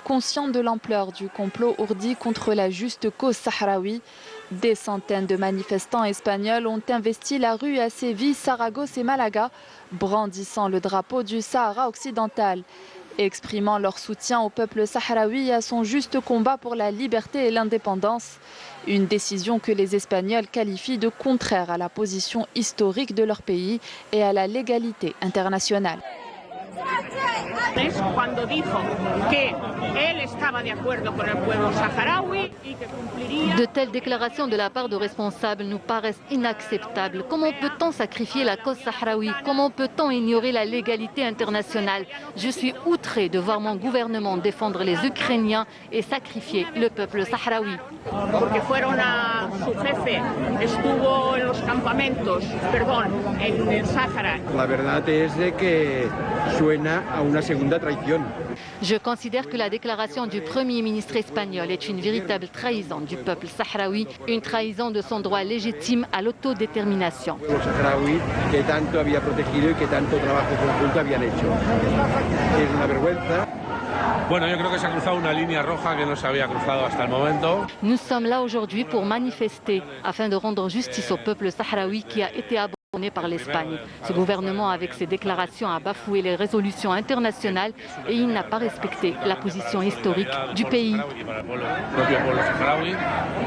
Conscient de l'ampleur du complot ourdi contre la juste cause sahraoui, des centaines de manifestants espagnols ont investi la rue à Séville, Saragosse et Malaga, brandissant le drapeau du Sahara occidental, exprimant leur soutien au peuple sahraoui et à son juste combat pour la liberté et l'indépendance. Une décision que les Espagnols qualifient de contraire à la position historique de leur pays et à la légalité internationale. De telles déclarations de la part de responsables nous paraissent inacceptables. Comment peut-on sacrifier la cause sahraoui? Comment peut-on ignorer la légalité internationale? Je suis outré de voir mon gouvernement défendre les Ukrainiens et sacrifier le peuple sahraoui. La verdad es de que suena a una segunda traición. Je considère que la déclaration du Premier ministre espagnol est une véritable trahison du peuple sahraoui, une trahison de son droit légitime à l'autodétermination. Los saharauis que tanto había protegido y que tanto trabajo conjunto habían hecho. Es una vergüenza. Bueno, yo creo que se ha cruzado una línea roja que no se había cruzado hasta el momento. Nous sommes là aujourd'hui pour manifester afin de rendre justice au peuple sahraoui qui a été abandonné par l'Espagne. Ce gouvernement, avec ses déclarations, a bafoué les résolutions internationales et il n'a pas respecté la position historique du pays.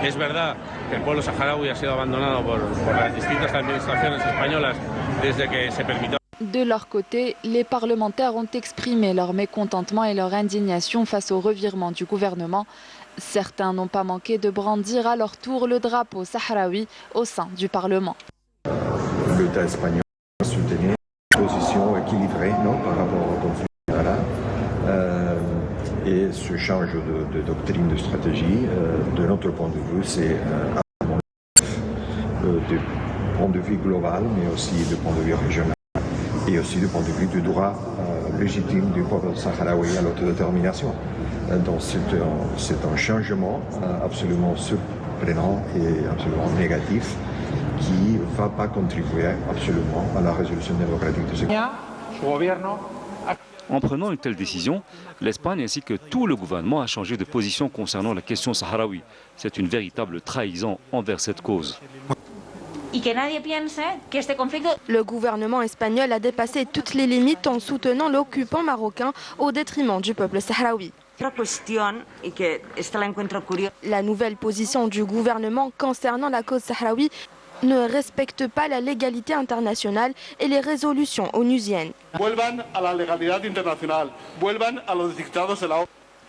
Es verdad que el pueblo saharaui ha sido abandonado por las distintas administraciones españolas desde que se permitió. De leur côté, les parlementaires ont exprimé leur mécontentement et leur indignation face au revirement du gouvernement. Certains n'ont pas manqué de brandir à leur tour le drapeau sahraoui au sein du Parlement. L'État espagnol soutenait une position équilibrée par rapport au conflit là. Et ce change de doctrine, de stratégie, de notre point de vue, c'est du point de vue global, mais aussi du point de vue régional, et aussi du point de vue du droit légitime du peuple sahraoui à l'autodétermination. Donc c'est un changement absolument surprenant et absolument négatif qui ne va pas contribuer absolument à la résolution démocratique de ce conflit. En prenant une telle décision, l'Espagne ainsi que tout le gouvernement a changé de position concernant la question sahraoui. C'est une véritable trahison envers cette cause. Le gouvernement espagnol a dépassé toutes les limites en soutenant l'occupant marocain au détriment du peuple sahraoui. La nouvelle position du gouvernement concernant la cause sahraoui ne respecte pas la légalité internationale et les résolutions onusiennes.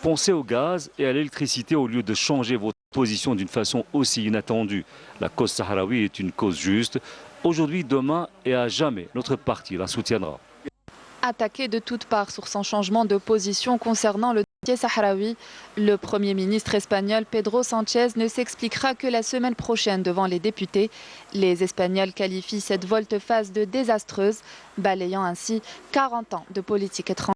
Pensez au gaz et à l'électricité au lieu de changer votre position d'une façon aussi inattendue. La cause sahraoui est une cause juste. Aujourd'hui, demain et à jamais, notre parti la soutiendra. Attaqué de toutes parts sur son changement de position concernant le dossier sahraoui, le Premier ministre espagnol Pedro Sánchez ne s'expliquera que la semaine prochaine devant les députés. Les Espagnols qualifient cette volte-face de désastreuse, balayant ainsi 40 ans de politique étrangère.